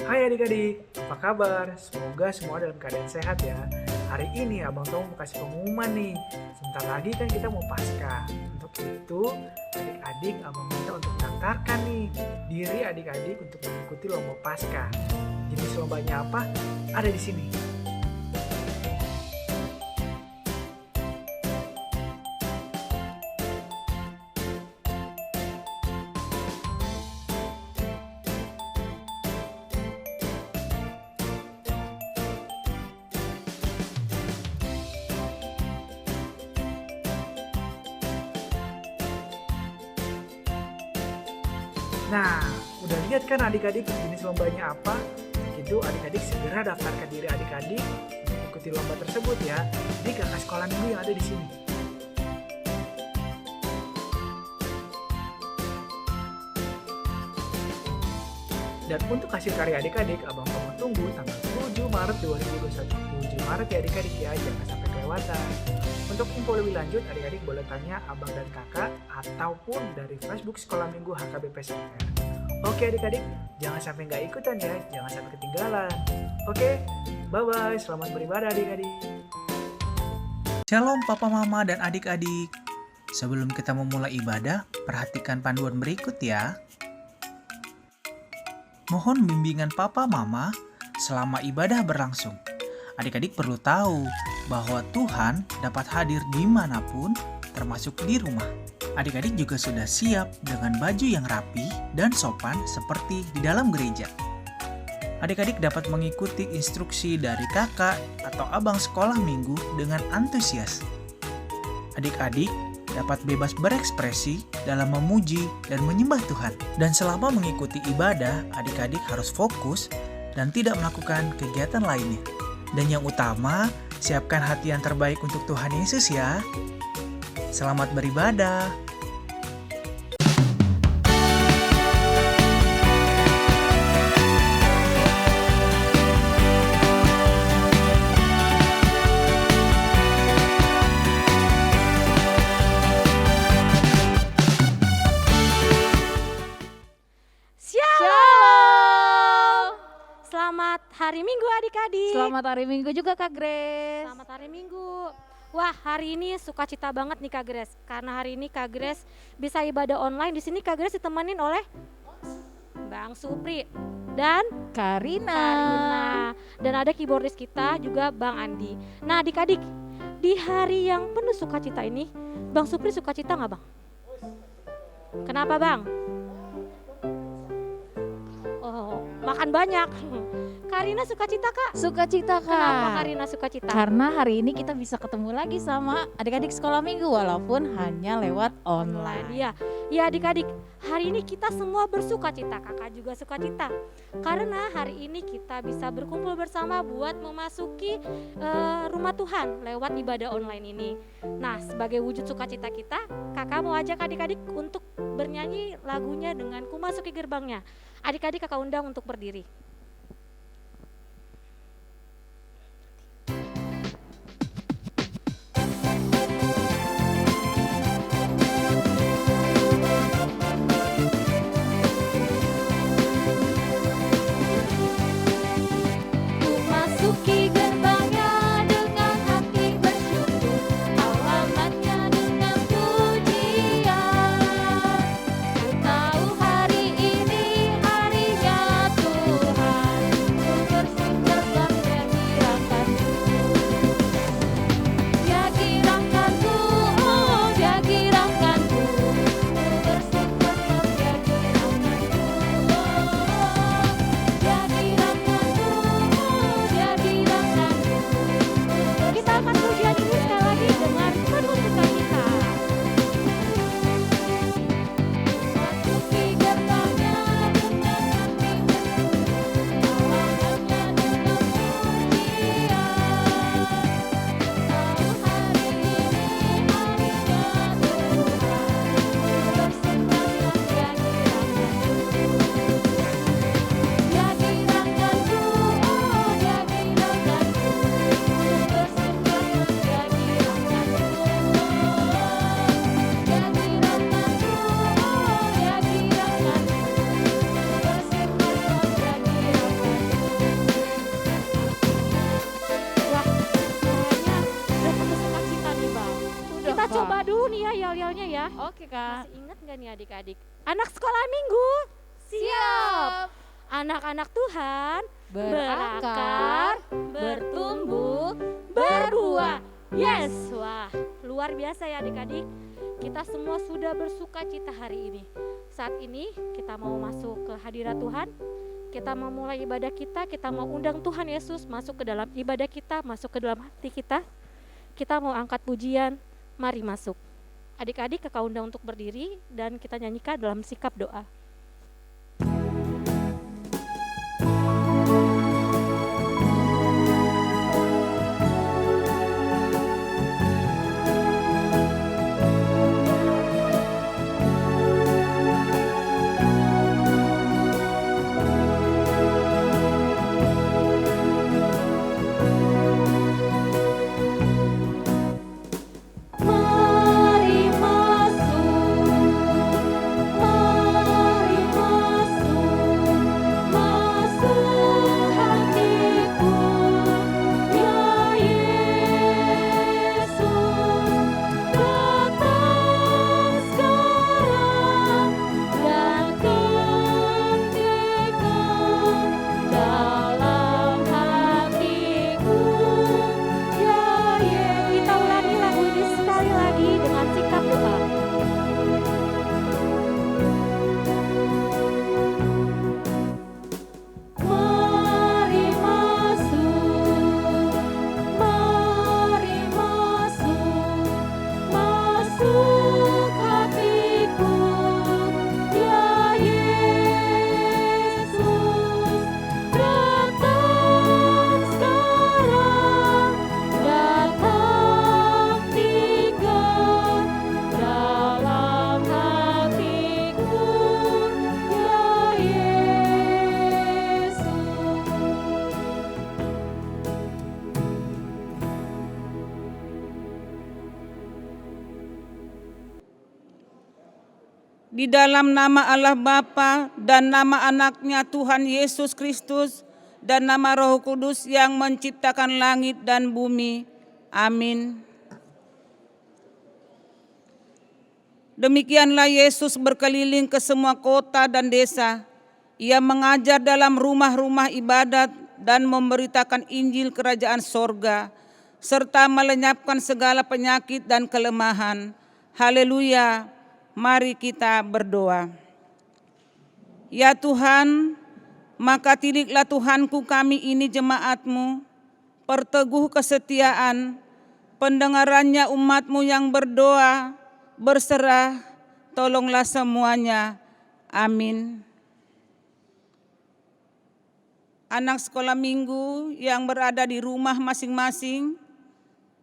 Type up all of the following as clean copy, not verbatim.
Hai adik-adik, apa kabar? Semoga semua dalam keadaan sehat ya. Hari ini Abang Tom mau kasih pengumuman nih. Sebentar lagi kan kita mau Paskah. Untuk itu, adik-adik Abang minta untuk daftarkan nih diri adik-adik untuk mengikuti lomba Paskah. Jenis lombanya apa? Ada di sini. Nah, udah lihat kan adik-adik jenis lombanya apa? Itu adik-adik segera daftarkan diri adik-adik untuk ikuti lomba tersebut ya di kakak sekolah minggu yang ada di sini. Dan untuk hasil karya adik-adik, Abang Tomo tunggu tanggal 7 Maret 2021. 7 Maret ya adik-adik ya, jangan sampai kelewatan. Untuk info lebih lanjut, adik-adik boleh tanya abang dan kakak ataupun dari Facebook Sekolah Minggu HKBP SMR. Oke adik-adik, jangan sampai nggak ikutan ya, jangan sampai ketinggalan. Oke, bye-bye, selamat beribadah adik-adik. Shalom papa mama dan adik-adik. Sebelum kita memulai ibadah, perhatikan panduan berikut ya. Mohon bimbingan papa mama selama ibadah berlangsung. Adik-adik perlu tahu bahwa Tuhan dapat hadir dimanapun, termasuk di rumah. Adik-adik juga sudah siap dengan baju yang rapi dan sopan seperti di dalam gereja. Adik-adik dapat mengikuti instruksi dari kakak atau abang sekolah minggu dengan antusias. Adik-adik dapat bebas berekspresi dalam memuji dan menyembah Tuhan. Dan selama mengikuti ibadah, adik-adik harus fokus dan tidak melakukan kegiatan lainnya. Dan yang utama, siapkan hati yang terbaik untuk Tuhan Yesus ya. Selamat beribadah. Selamat hari Minggu adik-adik. Selamat hari Minggu juga Kak Grace. Selamat hari Minggu. Wah, hari ini sukacita banget nih Kak Grace. Karena hari ini Kak Grace bisa ibadah online. Di sini Kak Grace ditemenin oleh Bang Supri dan Karina. Dan ada keyboardis kita juga Bang Andi. Nah adik-adik, di hari yang penuh sukacita ini, Bang Supri sukacita nggak Bang? Kenapa Bang? Oh, makan banyak. Karina sukacita Kak? Sukacita Kak. Kenapa Karina sukacita? Karena hari ini kita bisa ketemu lagi sama adik-adik sekolah minggu walaupun hanya lewat online. Iya, ya adik-adik, hari ini kita semua bersukacita, kakak juga sukacita. Karena hari ini kita bisa berkumpul bersama buat memasuki rumah Tuhan lewat ibadah online ini. Nah, sebagai wujud sukacita kita, kakak mau ajak adik-adik untuk bernyanyi lagunya dengan Ku Masuki Gerbangnya. Adik-adik kakak undang untuk berdiri. Tahu hari ini harinya Tuhan. nggak nih adik-adik? Anak sekolah minggu? Siap. Anak-anak Tuhan Berakar, bertumbuh, berbuah. Yes, wah luar biasa ya adik-adik. Kita semua sudah bersuka cita hari ini. Saat ini kita mau masuk ke hadirat Tuhan. Kita mau mulai ibadah kita mau undang Tuhan Yesus masuk ke dalam ibadah kita, masuk ke dalam hati kita. Kita mau angkat pujian, mari masuk. Adik-adik kakak undang untuk berdiri dan kita nyanyikan dalam sikap doa. Mari masuk, mari masuk, masuk hatiku, ya Yesus. Datang sekarang, datang tinggal dalam hatiku, ya Yesus. Kita ulangi lagu ini sekali lagi dengan sikap doa. Mari masuk, mari masuk, masuk hatiku, ya Yesus. Datang sekarang, datang tinggal dalam hatiku, ya Yesus. Di dalam nama Allah Bapa dan nama anaknya Tuhan Yesus Kristus dan nama Roh Kudus yang menciptakan langit dan bumi. Amin. Demikianlah Yesus berkeliling ke semua kota dan desa. Ia mengajar dalam rumah-rumah ibadat dan memberitakan Injil Kerajaan Sorga, serta melenyapkan segala penyakit dan kelemahan. Haleluya. Mari kita berdoa. Ya Tuhan, maka tidiklah Tuhanku kami ini jemaat-Mu, perteguh kesetiaan, pendengarannya umat-Mu yang berdoa, berserah, tolonglah semuanya. Amin. Anak sekolah minggu yang berada di rumah masing-masing,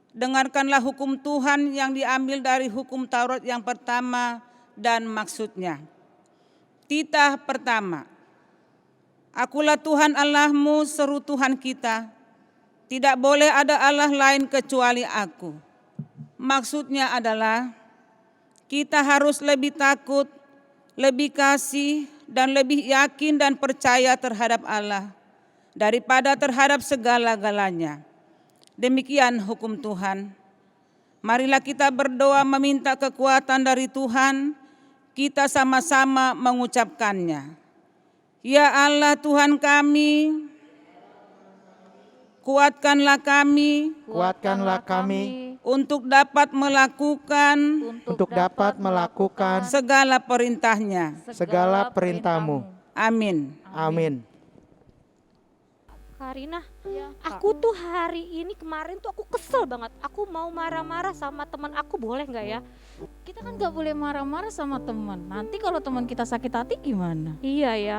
dengarkanlah hukum Tuhan yang diambil dari hukum Taurat yang pertama dan maksudnya. Titah pertama. Akulah Tuhan Allahmu, seru Tuhan kita. Tidak boleh ada Allah lain kecuali aku. Maksudnya adalah kita harus lebih takut, lebih kasih, dan lebih yakin dan percaya terhadap Allah daripada terhadap segala-galanya. Demikian hukum Tuhan. Marilah kita berdoa meminta kekuatan dari Tuhan, kita sama-sama mengucapkannya. Ya Allah Tuhan kami, kuatkanlah kami Kuatkanlah kami untuk dapat melakukan segala perintahnya. segala perintah-Mu. Amin. Amin. Karina, aku tuh hari ini kemarin tuh aku kesel banget. Aku mau marah-marah sama teman aku, boleh nggak ya? Kita kan gak boleh marah-marah sama teman. Nanti kalau teman kita sakit hati gimana? Iya ya,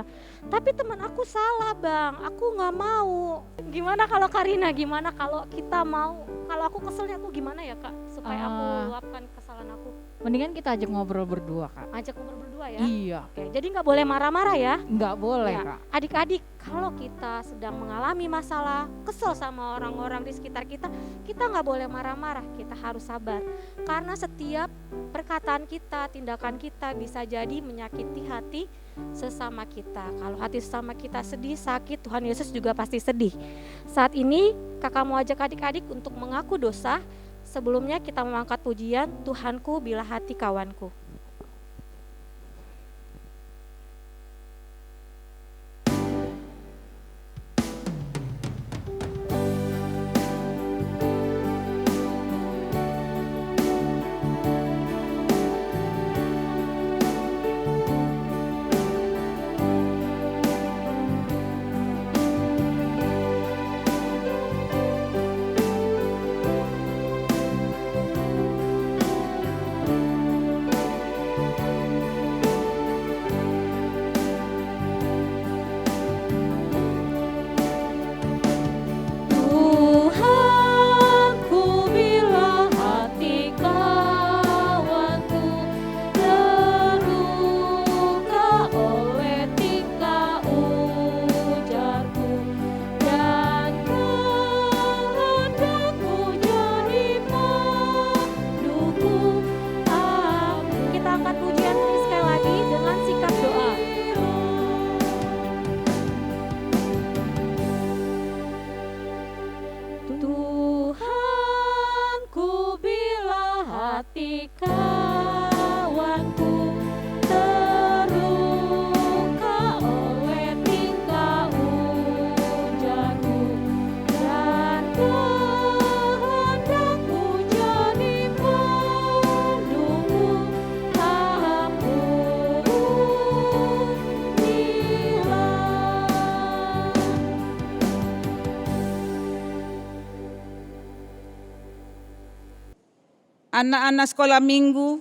tapi teman aku salah bang, aku nggak mau. Gimana kalau Karina, gimana kalau kita mau, kalau aku keselnya aku gimana ya kak, supaya aku luapkan kesalahan aku. Mendingan kita ajak ngobrol berdua, Kak. Ajak ngobrol berdua ya. Iya, Oke, jadi nggak boleh marah-marah ya. nggak boleh, Ya, Kak. adik-adik, kalau kita sedang mengalami masalah, kesel sama orang-orang di sekitar kita, kita nggak boleh marah-marah, kita harus sabar. Karena setiap perkataan kita, tindakan kita bisa jadi menyakiti hati sesama kita. Kalau hati sesama kita sedih, sakit, Tuhan Yesus juga pasti sedih. Saat ini kakak mau ajak adik-adik untuk mengaku dosa. Sebelumnya kita mengangkat pujian, Tuhanku bila hati kawanku. Anak-anak sekolah minggu,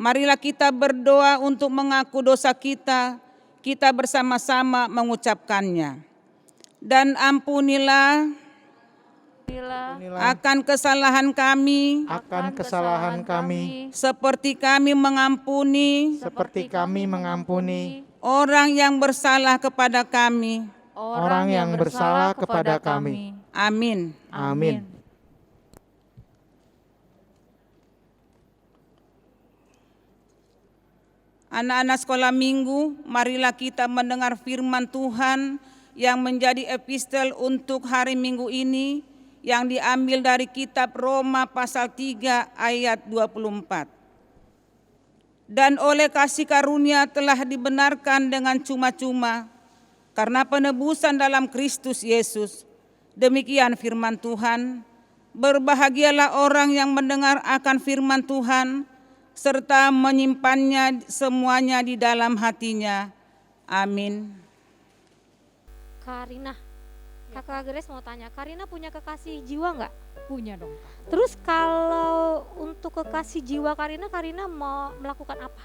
marilah kita berdoa untuk mengaku dosa kita. Kita bersama-sama mengucapkannya. Dan ampunilah akan kesalahan kami, seperti kami mengampuni orang yang bersalah kepada kami. Amin. Amin. Anak-anak sekolah minggu, marilah kita mendengar firman Tuhan yang menjadi epistel untuk hari Minggu ini yang diambil dari kitab Roma pasal 3 ayat 24. Dan oleh kasih karunia telah dibenarkan dengan cuma-cuma karena penebusan dalam Kristus Yesus. Demikian firman Tuhan. Berbahagialah orang yang mendengar akan firman Tuhan serta menyimpannya semuanya di dalam hatinya. Amin. Karina, Kakak Grace mau tanya, Karina punya kekasih jiwa nggak? Punya dong. Terus kalau untuk kekasih jiwa Karina mau melakukan apa?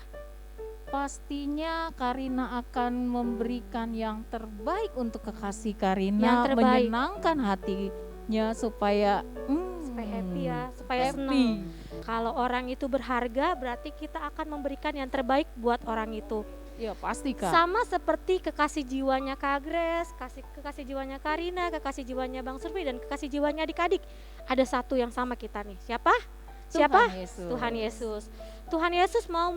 Pastinya Karina akan memberikan yang terbaik untuk kekasih Karina, Yang terbaik. menyenangkan hatinya supaya Supaya happy ya, supaya happy. senang. Kalau orang itu berharga, berarti kita akan memberikan yang terbaik buat orang itu. Ya pasti Kak. Sama seperti kekasih jiwanya Kak Grace, kekasih jiwanya Karina, kekasih jiwanya Bang Surfi, dan kekasih jiwanya adik-adik. Ada satu yang sama kita nih. Siapa? Yesus. Tuhan Yesus. Tuhan Yesus mau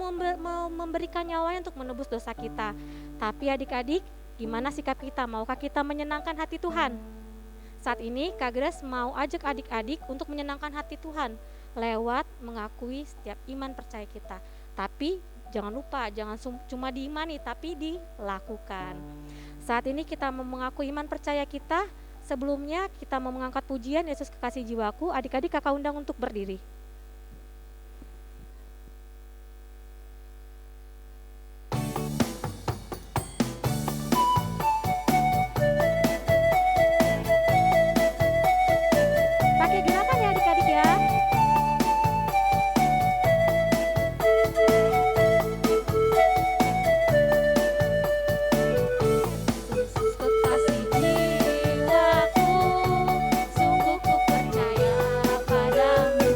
memberikan nyawanya untuk menebus dosa kita. Tapi adik-adik, gimana sikap kita? Maukah kita menyenangkan hati Tuhan? Saat ini Kak Grace mau ajak adik-adik untuk menyenangkan hati Tuhan lewat mengakui setiap iman percaya kita. Tapi jangan lupa, jangan cuma diimani tapi dilakukan. Saat ini kita mau mengaku iman percaya kita. Sebelumnya kita mau mengangkat pujian Yesus kekasih jiwaku. Adik-adik kakak undang untuk berdiri. Pakai gerakan ya adik-adik ya. Yesus kekasih jiwaku, sungguh ku percaya padamu.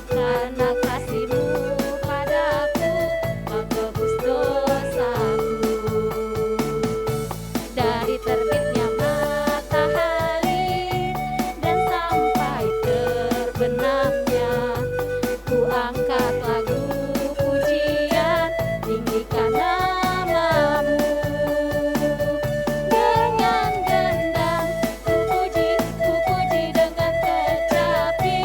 Karena kasih-Mu padaku, Kau tebus dosaku. Dari terbitnya matahari dan sampai terbenamnya, ku angkat lagu pujian, tinggikan nama-Mu. Dengan gendang ku puji dengan kecapi.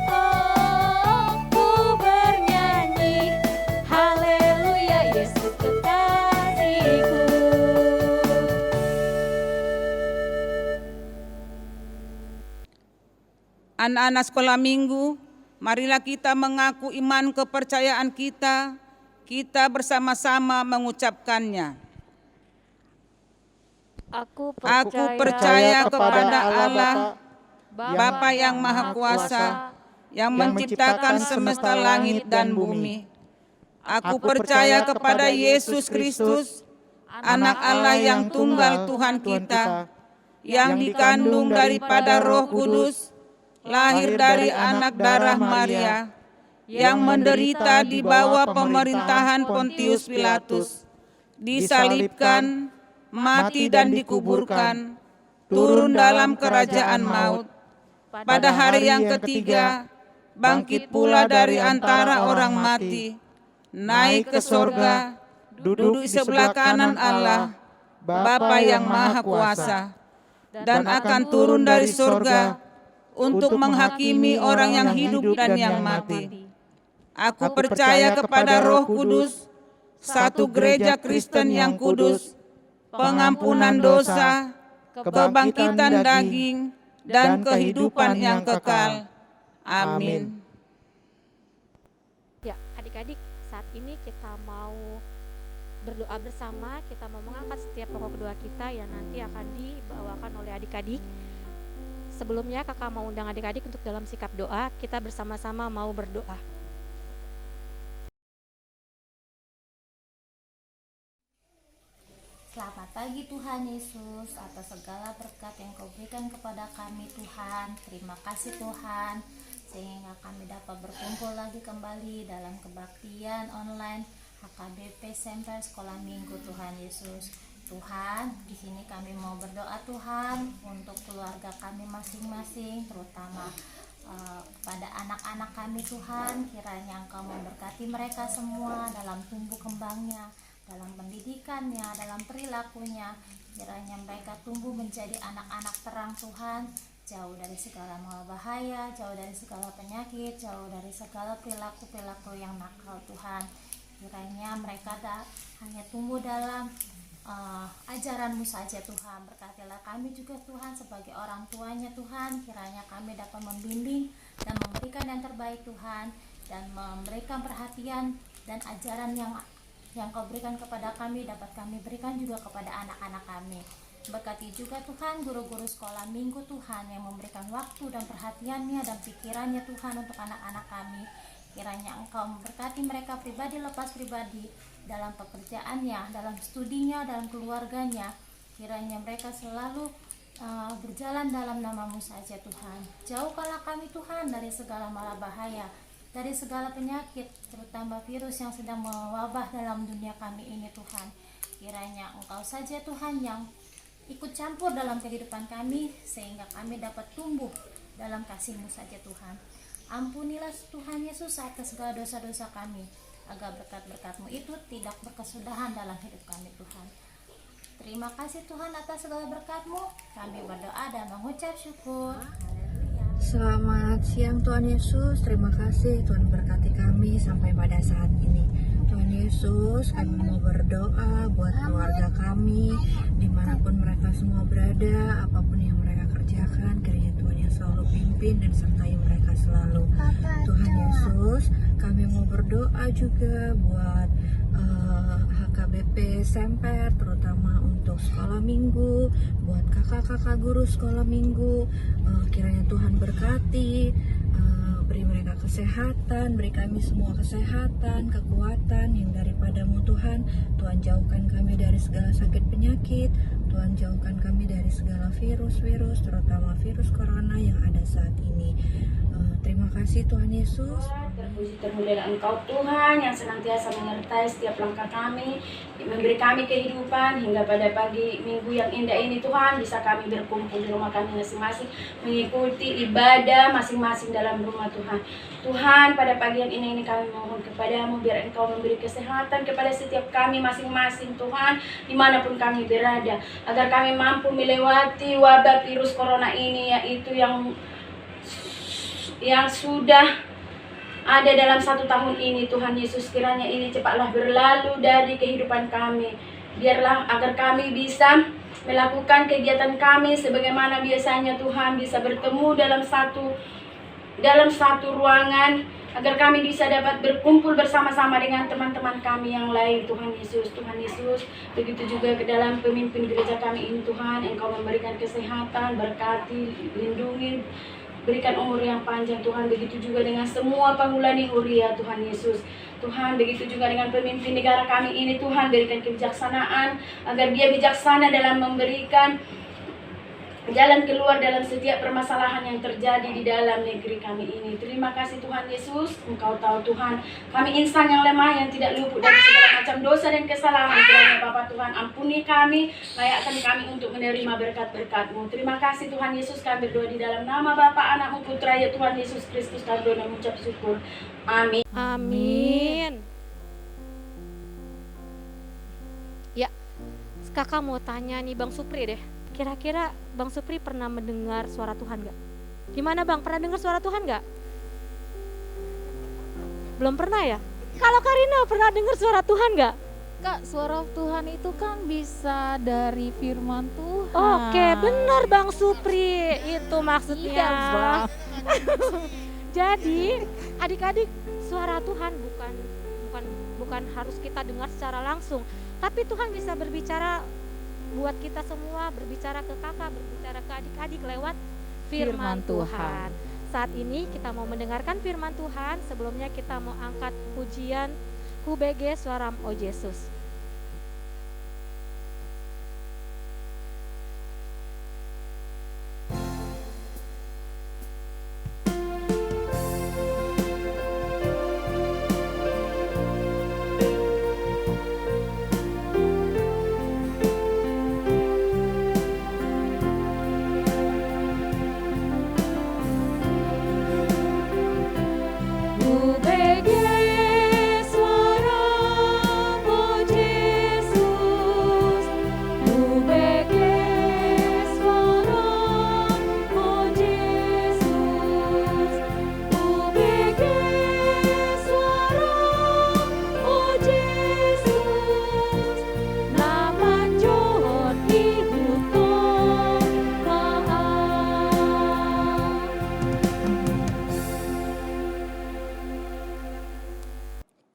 Oh, ku bernyanyi, haleluya Yesus kekasihku. Anak-anak sekolah minggu, marilah kita mengaku iman kepercayaan kita. Kita bersama-sama mengucapkannya. Aku Aku percaya kepada Allah, Bapa Bapa yang Maha Kuasa, yang menciptakan semesta langit dan bumi. Aku percaya kepada Yesus Kristus, Anak Allah yang tunggal Tuhan kita, yang dikandung daripada Roh Kudus, lahir dari anak darah Maria, yang menderita di bawah pemerintahan Pontius Pilatus, disalibkan, mati dan dikuburkan, turun dalam kerajaan maut. Pada hari yang ketiga, bangkit pula dari antara orang mati, naik ke sorga, duduk di sebelah kanan Allah, Bapa yang Maha Kuasa, dan akan turun dari sorga untuk menghakimi orang yang hidup dan yang mati. Aku percaya kepada Roh Kudus, satu gereja Kristen yang kudus, pengampunan dosa, kebangkitan daging, dan kehidupan yang kekal. Amin. Ya, adik-adik, saat ini kita mau berdoa bersama, kita mau mengangkat setiap pokok doa kita yang nanti akan dibawakan oleh adik-adik. sebelumnya kakak mau undang adik-adik untuk dalam sikap doa. Kita bersama-sama mau berdoa. Selamat pagi Tuhan Yesus, atas segala berkat yang Kau berikan kepada kami Tuhan. Terima kasih Tuhan, sehingga kami dapat berkumpul lagi kembali dalam kebaktian online HKBP Semper Sekolah Minggu Tuhan Yesus. Tuhan, di sini kami mau berdoa Tuhan untuk keluarga kami masing-masing, terutama kepada anak-anak kami Tuhan. Kiranya Engkau memberkati mereka semua dalam tumbuh kembangnya, dalam pendidikannya, dalam perilakunya. Kiranya mereka tumbuh menjadi anak-anak terang Tuhan, jauh dari segala bahaya, jauh dari segala penyakit, jauh dari segala perilaku-perilaku yang nakal Tuhan. Kiranya mereka hanya tumbuh dalam ajaran-Mu saja Tuhan. Berkatilah kami juga Tuhan sebagai orang tuanya Tuhan. Kiranya kami dapat membimbing dan memberikan yang terbaik Tuhan, dan memberikan perhatian dan ajaran yang Kau berikan kepada kami dapat kami berikan juga kepada anak-anak kami. Berkati juga Tuhan guru-guru sekolah minggu Tuhan yang memberikan waktu dan perhatiannya dan pikirannya Tuhan untuk anak-anak kami. Kiranya Engkau memberkati mereka pribadi lepas pribadi, dalam pekerjaannya, dalam studinya, dalam keluarganya. Kiranya mereka selalu berjalan dalam nama-Mu saja Tuhan. Jauhkanlah kami Tuhan dari segala mara bahaya, dari segala penyakit, terutama virus yang sedang mewabah dalam dunia kami ini Tuhan. Kiranya Engkau saja Tuhan yang ikut campur dalam kehidupan kami, sehingga kami dapat tumbuh dalam kasih-Mu saja Tuhan. Ampunilah Tuhan Yesus atas segala dosa-dosa kami, agar berkat-berkat-Mu itu tidak berkesudahan dalam hidup kami Tuhan. Terima kasih Tuhan atas segala berkat-Mu. Kami berdoa dan mengucap syukur. Haleluya. Selamat siang Tuhan Yesus, terima kasih Tuhan berkati kami sampai pada saat ini. Tuhan Yesus, kami mau berdoa buat keluarga kami, dimanapun mereka semua berada, apapun yang mereka kerjakan, kiranya Tuhan yang selalu pimpin dan sertai mereka selalu. Tuhan Yesus, kami mau berdoa juga buat HKBP Semper, terutama untuk sekolah minggu, buat kakak-kakak guru sekolah minggu. Kiranya Tuhan berkati, beri mereka kesehatan, beri kami semua kesehatan, kekuatan yang daripada-Mu Tuhan. Tuhan jauhkan kami dari segala sakit penyakit, Tuhan jauhkan kami dari segala virus-virus, terutama virus corona yang ada saat ini. Terima kasih Tuhan Yesus. Terpuji termulialah Engkau Tuhan yang senantiasa menyertai setiap langkah kami, memberi kami kehidupan hingga pada pagi minggu yang indah ini Tuhan, bisa kami berkumpul di rumah kami masing-masing, mengikuti ibadah masing-masing dalam rumah Tuhan. Tuhan, pada pagi yang ini kami mohon kepada-Mu, biar Engkau memberi kesehatan kepada setiap kami masing-masing Tuhan, dimanapun kami berada, agar kami mampu melewati wabah virus corona ini, yaitu yang sudah ada dalam 1 tahun ini. Tuhan Yesus, kiranya ini cepatlah berlalu dari kehidupan kami. Biarlah agar kami bisa melakukan kegiatan kami sebagaimana biasanya Tuhan, bisa bertemu dalam satu ruangan, agar kami bisa dapat berkumpul bersama-sama dengan teman-teman kami yang lain. Tuhan Yesus, begitu juga ke dalam pemimpin gereja kami ini Tuhan, Engkau memberikan kesehatan, berkati, lindungi, berikan umur yang panjang Tuhan. Begitu juga dengan semua penghulani huria Tuhan Yesus. Tuhan, begitu juga dengan pemimpin negara kami ini Tuhan, berikan kebijaksanaan agar dia bijaksana dalam memberikan jalan keluar dalam setiap permasalahan yang terjadi di dalam negeri kami ini. Terima kasih Tuhan Yesus. Engkau tahu Tuhan, kami insan yang lemah, yang tidak luput dari segala macam dosa dan kesalahan. Kiranya Bapa Tuhan, ampuni kami, layakkan kami untuk menerima berkat-berkat-Mu. Terima kasih Tuhan Yesus, kami berdoa di dalam nama Bapa, Anak-Mu, Putra ya Tuhan Yesus Kristus, kami berdoa dan mengucap syukur. Amin. Amin. Ya, kakak mau tanya nih Bang Supri deh. Kira-kira Bang Supri pernah mendengar suara Tuhan gak? Gimana Bang, pernah dengar suara Tuhan gak? Belum pernah ya? Kalau Karina pernah dengar suara Tuhan gak? Kak, suara Tuhan itu kan bisa dari firman Tuhan. Oke, benar Bang Supri, itu maksudnya. Iya, Bang. Jadi adik-adik, suara Tuhan bukan harus kita dengar secara langsung, tapi Tuhan bisa berbicara buat kita semua, berbicara ke kakak, berbicara ke adik-adik lewat firman Tuhan. Saat ini kita mau mendengarkan firman Tuhan. Sebelumnya kita mau angkat pujian KBG Suaram O Yesus.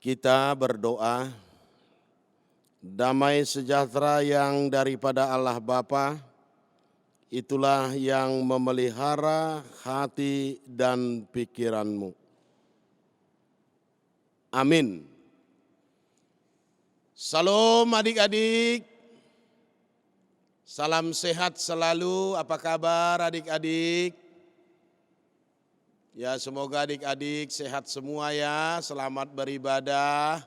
Kita berdoa, damai sejahtera yang daripada Allah Bapa, itulah yang memelihara hati dan pikiranmu. Amin. Salam adik-adik, salam sehat selalu, apa kabar adik-adik? Ya, semoga adik-adik sehat semua ya, selamat beribadah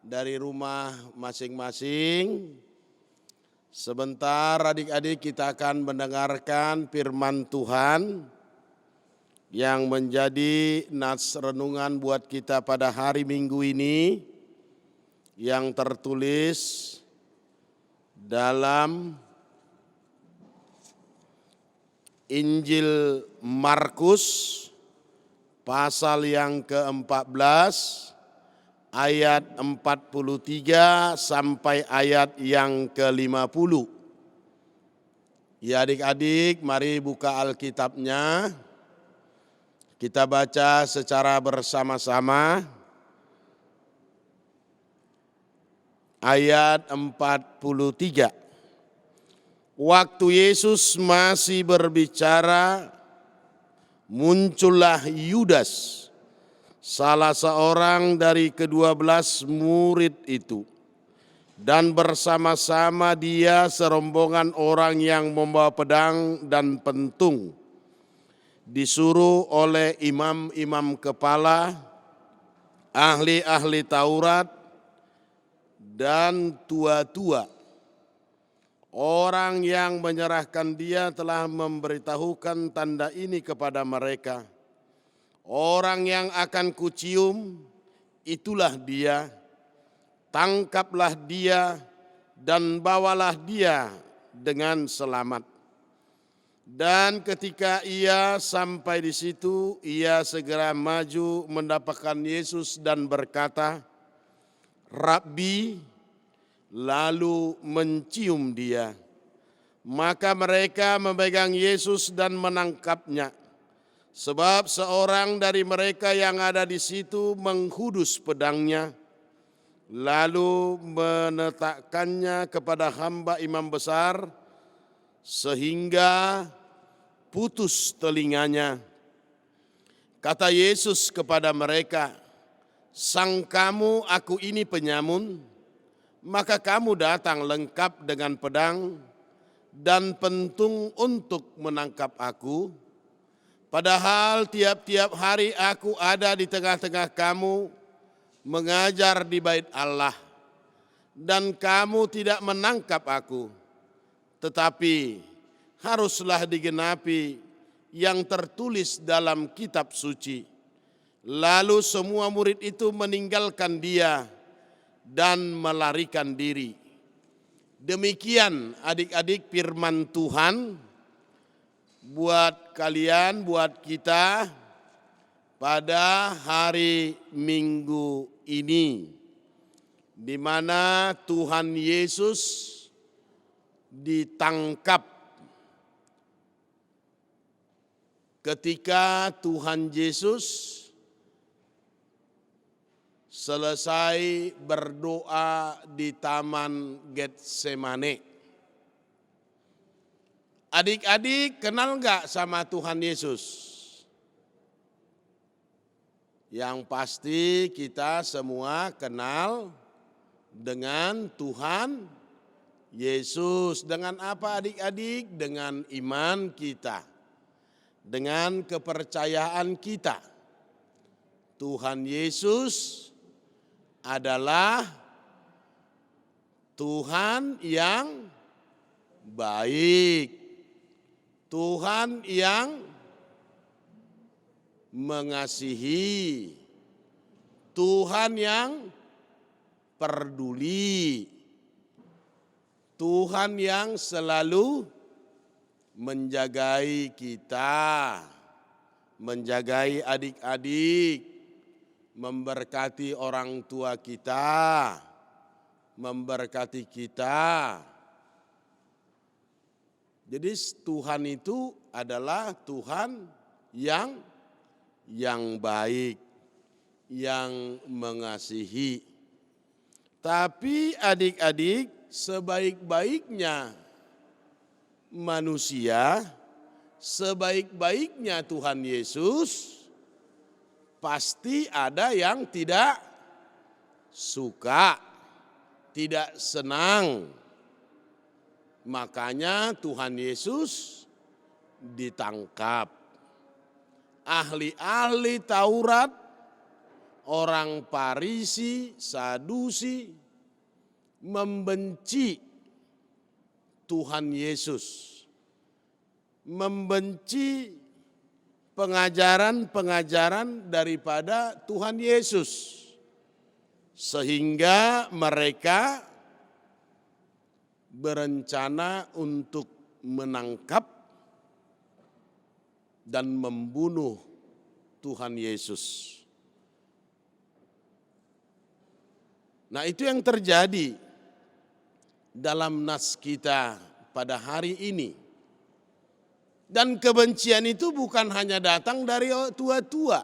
dari rumah masing-masing. Sebentar adik-adik kita akan mendengarkan firman Tuhan yang menjadi nats renungan buat kita pada hari Minggu ini, yang tertulis dalam Injil Markus pasal yang ke-14 ayat 43 sampai ayat yang ke-50. Ya adik-adik, mari buka Alkitabnya. Kita baca secara bersama-sama. Ayat 43. Waktu Yesus masih berbicara, muncullah Yudas, salah seorang dari ke-12 murid itu, dan bersama-sama dia serombongan orang yang membawa pedang dan pentung, disuruh oleh imam-imam kepala, ahli-ahli Taurat, dan tua-tua. Orang yang menyerahkan dia telah memberitahukan tanda ini kepada mereka. Orang yang akan kucium, itulah dia. Tangkaplah dia dan bawalah dia dengan selamat. Dan ketika ia sampai di situ, ia segera maju mendapatkan Yesus dan berkata, "Rabbi," lalu mencium dia. Maka mereka memegang Yesus dan menangkapnya. Sebab seorang dari mereka yang ada di situ menghudus pedangnya, lalu menetapkannya kepada hamba imam besar, sehingga putus telinganya. Kata Yesus kepada mereka, "Sangkamu aku ini penyamun? Maka kamu datang lengkap dengan pedang dan pentung untuk menangkap aku. Padahal tiap-tiap hari aku ada di tengah-tengah kamu mengajar di bait Allah, dan kamu tidak menangkap aku. Tetapi haruslah digenapi yang tertulis dalam kitab suci." Lalu semua murid itu meninggalkan dia dan melarikan diri. Demikian adik-adik firman Tuhan buat kalian, buat kita pada hari Minggu ini, di mana Tuhan Yesus ditangkap. Ketika Tuhan Yesus selesai berdoa di Taman Getsemane. Adik-adik kenal nggak sama Tuhan Yesus? Yang pasti kita semua kenal dengan Tuhan Yesus. Dengan apa adik-adik? Dengan iman kita. Dengan kepercayaan kita. Tuhan Yesus adalah Tuhan yang baik. Tuhan yang mengasihi, Tuhan yang peduli, Tuhan yang selalu menjagai kita, menjagai adik-adik, memberkati orang tua kita, memberkati kita. Jadi Tuhan itu adalah Tuhan yang baik, yang mengasihi. Tapi adik-adik, sebaik-baiknya manusia, sebaik-baiknya Tuhan Yesus, pasti ada yang tidak suka, tidak senang. Makanya Tuhan Yesus ditangkap. Ahli-ahli Taurat, orang Farisi, Sadusi, membenci Tuhan Yesus. Membenci pengajaran-pengajaran daripada Tuhan Yesus. Sehingga mereka berencana untuk menangkap dan membunuh Tuhan Yesus. Nah, itu yang terjadi dalam nas kita pada hari ini. Dan kebencian itu bukan hanya datang dari tua-tua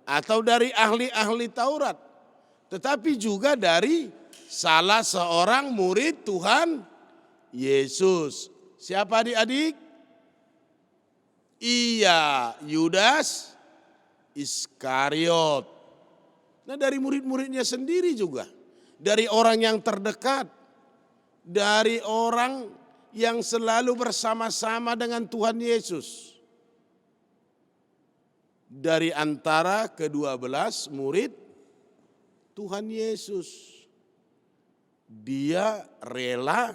atau dari ahli-ahli Taurat, tetapi juga dari salah seorang murid Tuhan Yesus. Siapa adik-adik? Iya, Yudas Iskariot. Nah, dari murid-muridnya sendiri juga. Dari orang yang terdekat. Dari orang yang selalu bersama-sama dengan Tuhan Yesus. Dari antara ke-12 murid Tuhan Yesus. Dia rela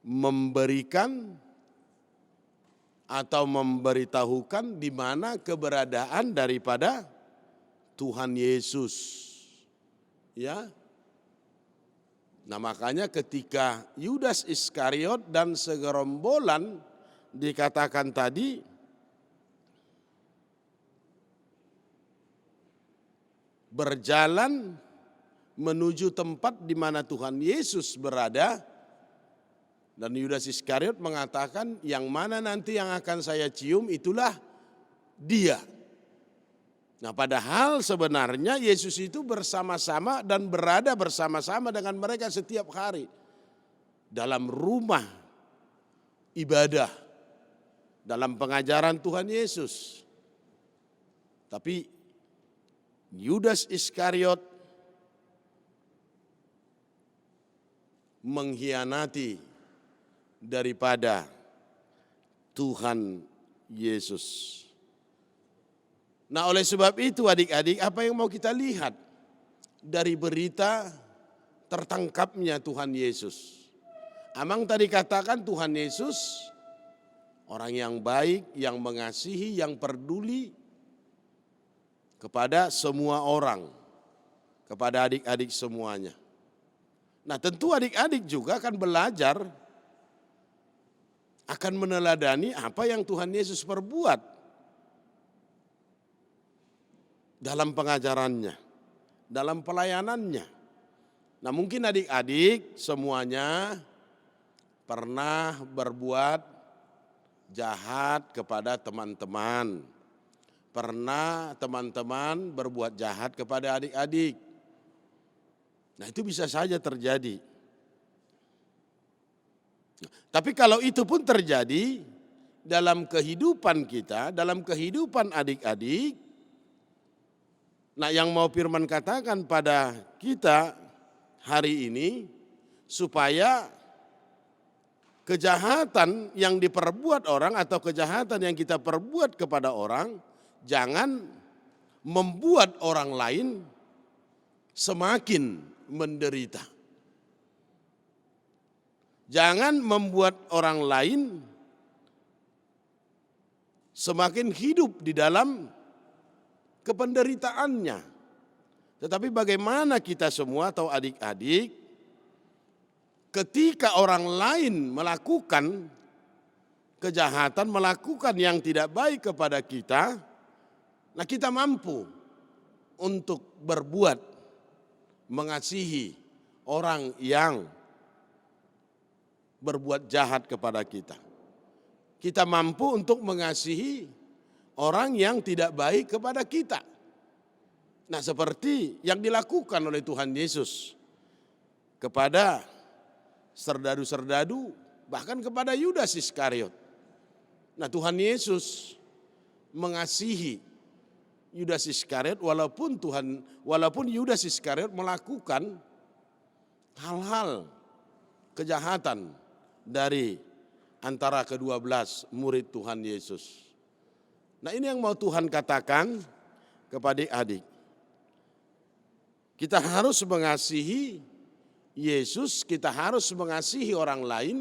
memberikan atau memberitahukan di mana keberadaan daripada Tuhan Yesus. Ya. Nah, makanya ketika Yudas Iskariot dan segerombolan dikatakan tadi berjalan menuju tempat di mana Tuhan Yesus berada, dan Yudas Iskariot mengatakan, yang mana nanti yang akan saya cium itulah dia. Nah, padahal sebenarnya Yesus itu bersama-sama dan berada bersama-sama dengan mereka setiap hari dalam rumah ibadah, dalam pengajaran Tuhan Yesus. Tapi Yudas Iskariot mengkhianati daripada Tuhan Yesus. Nah, oleh sebab itu adik-adik, apa yang mau kita lihat dari berita tertangkapnya Tuhan Yesus? Amang tadi katakan Tuhan Yesus orang yang baik, yang mengasihi, yang peduli kepada semua orang, kepada adik-adik semuanya. Nah, tentu adik-adik juga akan belajar, akan meneladani apa yang Tuhan Yesus perbuat dalam pengajarannya, dalam pelayanannya. Nah, mungkin adik-adik semuanya pernah berbuat jahat kepada teman-teman. Pernah teman-teman berbuat jahat kepada adik-adik. Nah, itu bisa saja terjadi. Tapi kalau itu pun terjadi dalam kehidupan kita, dalam kehidupan adik-adik, nah yang mau firman katakan pada kita hari ini, supaya kejahatan yang diperbuat orang atau kejahatan yang kita perbuat kepada orang, jangan membuat orang lain semakin menderita. Jangan membuat orang lain semakin hidup di dalam kependeritaannya. Tetapi bagaimana kita semua atau adik-adik, ketika orang lain melakukan kejahatan, melakukan yang tidak baik kepada kita, nah kita mampu untuk berbuat, mengasihi orang yang berbuat jahat kepada kita. Kita mampu untuk mengasihi orang yang tidak baik kepada kita. Nah, seperti yang dilakukan oleh Tuhan Yesus kepada serdadu-serdadu, bahkan kepada Yudas Iskariot. Nah, Tuhan Yesus mengasihi Yudas Iskariot walaupun Yudas Iskariot melakukan hal-hal kejahatan dari antara ke-12 murid Tuhan Yesus. Nah, ini yang mau Tuhan katakan kepada adik. Kita harus mengasihi Yesus, kita harus mengasihi orang lain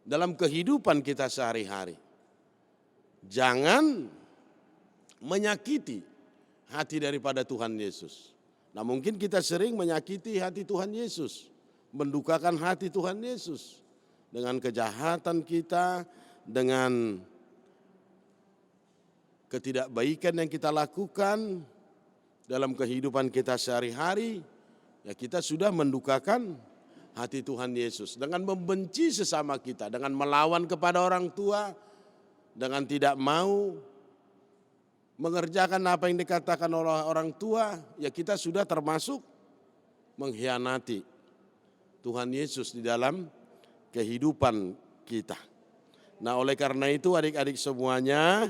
dalam kehidupan kita sehari-hari. Jangan menyakiti hati daripada Tuhan Yesus. Nah, mungkin kita sering menyakiti hati Tuhan Yesus, mendukakan hati Tuhan Yesus dengan kejahatan kita, dengan ketidakbaikan yang kita lakukan dalam kehidupan kita sehari-hari. Ya, kita sudah mendukakan hati Tuhan Yesus dengan membenci sesama kita, dengan melawan kepada orang tua, dengan tidak mau mengerjakan apa yang dikatakan oleh orang tua. Ya, kita sudah termasuk mengkhianati Tuhan Yesus di dalam kehidupan kita. Nah, oleh karena itu adik-adik semuanya,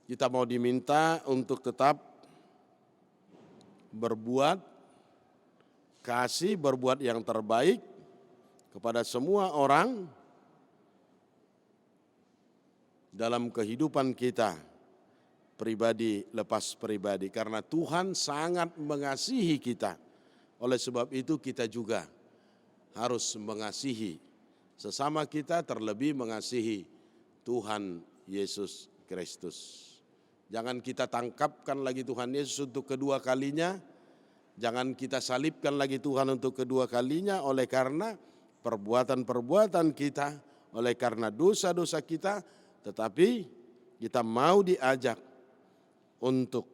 kita mau diminta untuk tetap berbuat kasih, berbuat yang terbaik kepada semua orang dalam kehidupan kita, pribadi lepas pribadi. Karena Tuhan sangat mengasihi kita. Oleh sebab itu kita juga harus mengasihi sesama kita, terlebih mengasihi Tuhan Yesus Kristus. Jangan kita tangkapkan lagi Tuhan Yesus untuk kedua kalinya. Jangan kita salibkan lagi Tuhan untuk kedua kalinya oleh karena perbuatan-perbuatan kita, oleh karena dosa-dosa kita. Tetapi kita mau diajak untuk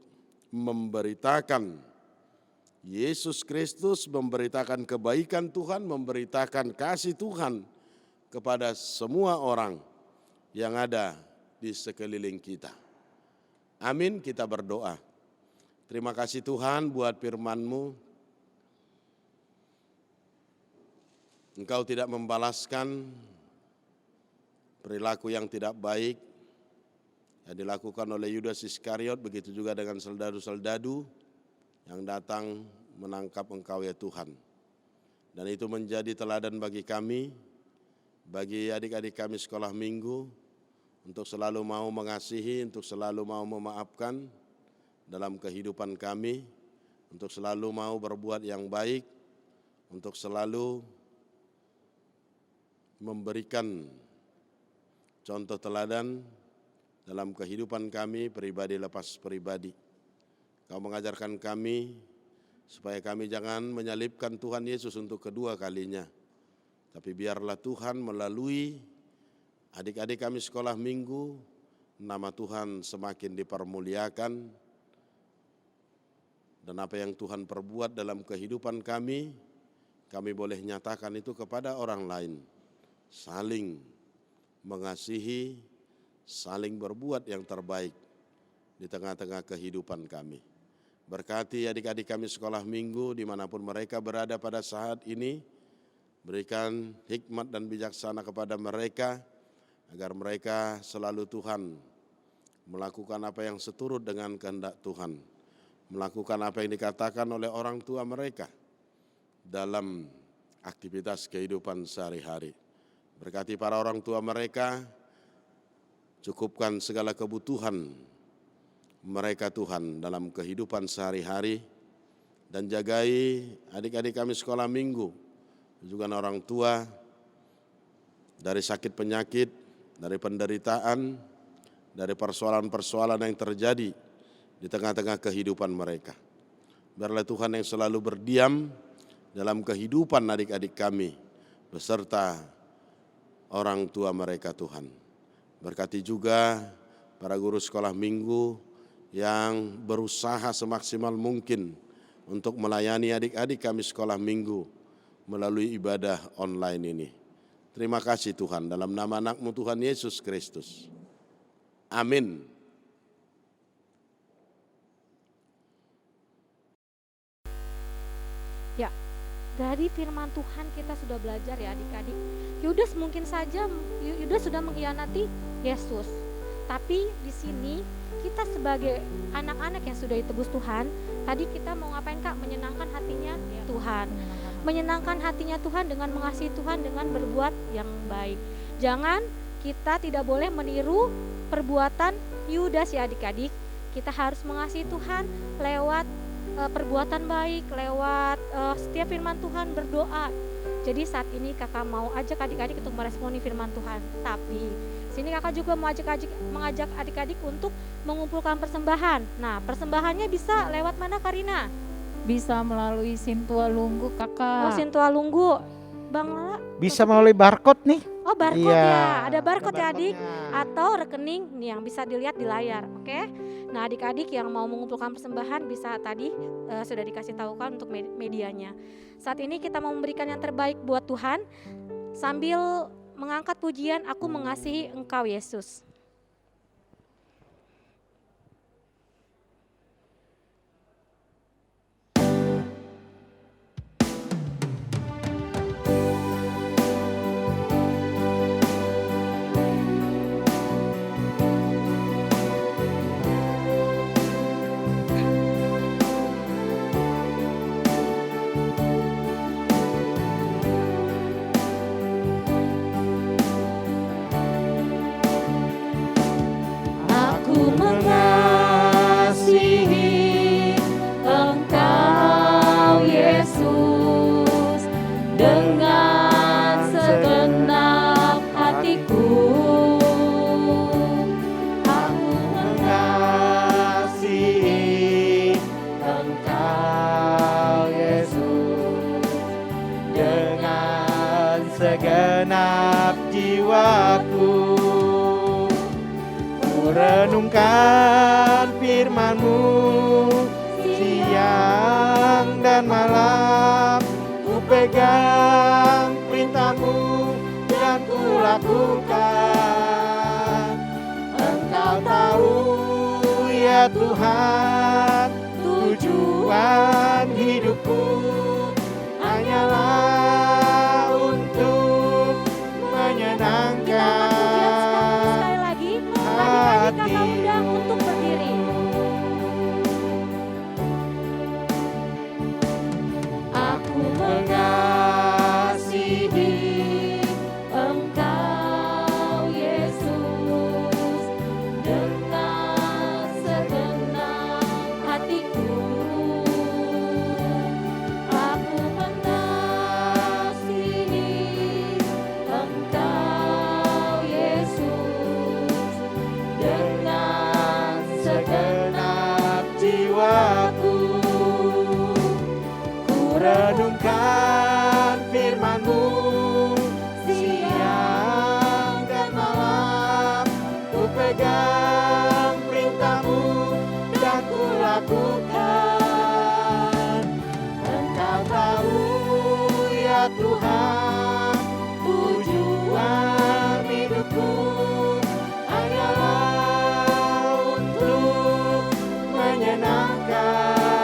memberitakan Yesus Kristus, memberitakan kebaikan Tuhan, memberitakan kasih Tuhan kepada semua orang yang ada di sekeliling kita. Amin, kita berdoa. Terima kasih Tuhan buat firman-Mu. Engkau tidak membalaskan perilaku yang tidak baik yang dilakukan oleh Yudas Iskariot, begitu juga dengan serdadu-serdadu yang datang menangkap Engkau ya Tuhan. Dan itu menjadi teladan bagi kami, bagi adik-adik kami sekolah minggu, untuk selalu mau mengasihi, untuk selalu mau memaafkan dalam kehidupan kami, untuk selalu mau berbuat yang baik, untuk selalu memberikan contoh teladan dalam kehidupan kami pribadi lepas pribadi. Kau mengajarkan kami supaya kami jangan menyalibkan Tuhan Yesus untuk kedua kalinya. Tapi biarlah Tuhan melalui adik-adik kami sekolah minggu, nama Tuhan semakin dipermuliakan. Dan apa yang Tuhan perbuat dalam kehidupan kami boleh nyatakan itu kepada orang lain. Saling mengasihi, saling berbuat yang terbaik di tengah-tengah kehidupan kami. Berkati adik-adik kami sekolah minggu dimanapun mereka berada pada saat ini. Berikan hikmat dan bijaksana kepada mereka, agar mereka selalu Tuhan melakukan apa yang seturut dengan kehendak Tuhan, melakukan apa yang dikatakan oleh orang tua mereka dalam aktivitas kehidupan sehari-hari. Berkati para orang tua mereka, cukupkan segala kebutuhan mereka Tuhan dalam kehidupan sehari-hari, dan jagai adik-adik kami sekolah minggu, juga orang tua dari sakit penyakit, dari penderitaan, dari persoalan-persoalan yang terjadi di tengah-tengah kehidupan mereka. Biarlah Tuhan yang selalu berdiam dalam kehidupan adik-adik kami beserta orang tua mereka Tuhan. Berkati juga para guru sekolah minggu yang berusaha semaksimal mungkin untuk melayani adik-adik kami sekolah minggu melalui ibadah online ini. Terima kasih Tuhan, dalam nama anak-Mu Tuhan Yesus Kristus. Amin. Ya, dari firman Tuhan kita sudah belajar ya adik-adik. Yudas mungkin saja Yudas sudah mengkhianati Yesus. Tapi di sini kita sebagai anak-anak yang sudah ditebus Tuhan, tadi kita mau ngapain Kak? Menyenangkan hatinya Tuhan. Menyenangkan hatinya Tuhan dengan mengasihi Tuhan, dengan berbuat yang baik. Jangan, kita tidak boleh meniru perbuatan Yudas ya adik-adik. Kita harus mengasihi Tuhan lewat perbuatan baik, lewat setiap firman Tuhan, berdoa. Jadi saat ini kakak mau ajak adik-adik untuk meresponi firman Tuhan. Tapi sini kakak juga mau mengajak adik-adik untuk mengumpulkan persembahan. Nah, persembahannya bisa lewat mana Karina? Bisa melalui Sintua Lunggu kakak. Oh, Sintua Lunggu. Bang Lala? Bisa melalui barcode nih. Oh, barcode Iya, ya. Ada barcode ya adik. barcode-nya. Atau rekening nih yang bisa dilihat di layar. Oke. Nah, adik-adik yang mau mengumpulkan persembahan bisa tadi sudah dikasih tahu kan untuk medianya. Saat ini kita mau memberikan yang terbaik buat Tuhan sambil mengangkat pujian Aku Mengasihi Engkau Yesus. Aku mengasihi Engkau Yesus dengan segenap hatiku. Aku Mengasihi Engkau Yesus dengan segenap jiwaku. Ku renungkan firman-Mu siang dan malam. Ku pegang perintah-Mu dan ku lakukan. Engkau tahu ya Tuhan, tujuan hidupku hanyalah untuk menyenangkan Sekali lagi, adik-adik kakak undang untuk berdiri. Aku mengasihi Engkau Yesus dengan segenap hatiku. Aku mengasihi Engkau Yesus dengan segenap jiwaku. Ku renungkan firman-Mu siang dan malam. Ku pegang perintah-Mu dan ku lakukan. Engkau tahu ya Tuhan, tujuan hidupku hanyalah untuk menyenangkan.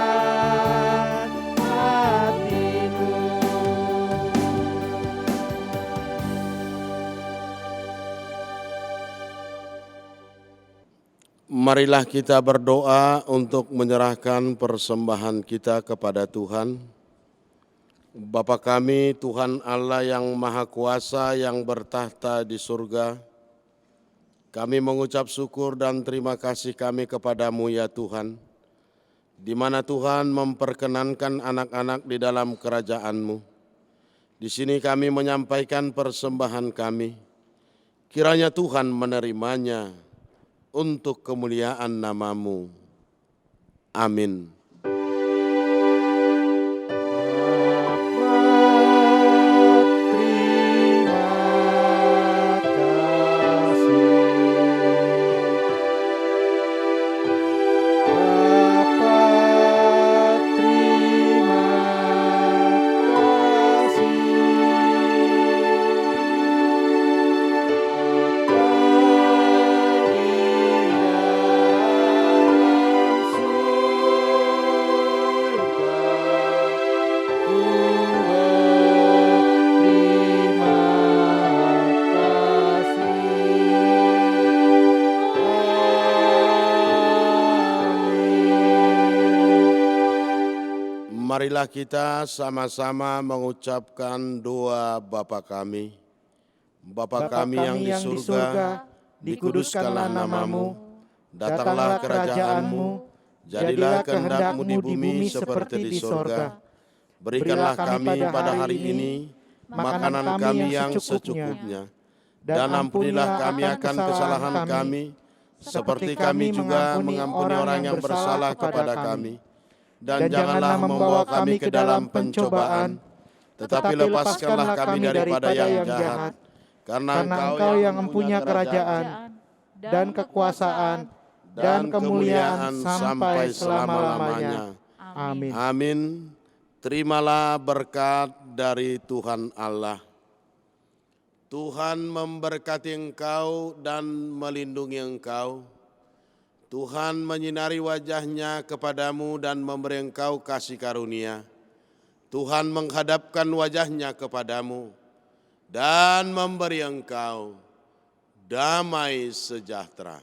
Marilah kita berdoa untuk menyerahkan persembahan kita kepada Tuhan. Bapa kami, Tuhan Allah yang Maha Kuasa yang bertahta di surga, kami mengucap syukur dan terima kasih kami kepadamu ya Tuhan, di mana Tuhan memperkenankan anak-anak di dalam kerajaan-Mu. Di sini kami menyampaikan persembahan kami, kiranya Tuhan menerimanya untuk kemuliaan nama-Mu. Amin. Marilah kita sama-sama mengucapkan doa Bapa kami. Bapa kami yang di surga, dikuduskanlah nama-Mu, datanglah kerajaan-Mu, jadilah kehendak-Mu di bumi seperti di surga. Berikanlah kami pada hari ini makanan kami yang secukupnya, dan ampunilah kami akan kesalahan kami, seperti kami juga mengampuni orang yang bersalah kepada kami. Dan janganlah membawa kami ke dalam pencobaan, tetapi lepaskanlah kami daripada yang jahat. Karena Engkau yang mempunyai kerajaan dan kekuasaan dan kemuliaan sampai selama-lamanya. Amin. Amin. Terimalah berkat dari Tuhan Allah. Tuhan memberkati engkau dan melindungi engkau. Tuhan menyinari wajah-Nya kepadamu dan memberi engkau kasih karunia. Tuhan menghadapkan wajah-Nya kepadamu dan memberi engkau damai sejahtera.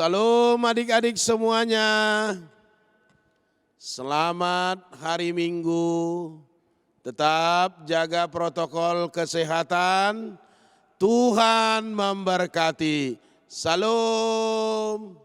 Salam adik-adik semuanya. Selamat hari Minggu. Tetap jaga protokol kesehatan. Tuhan memberkati. Salam.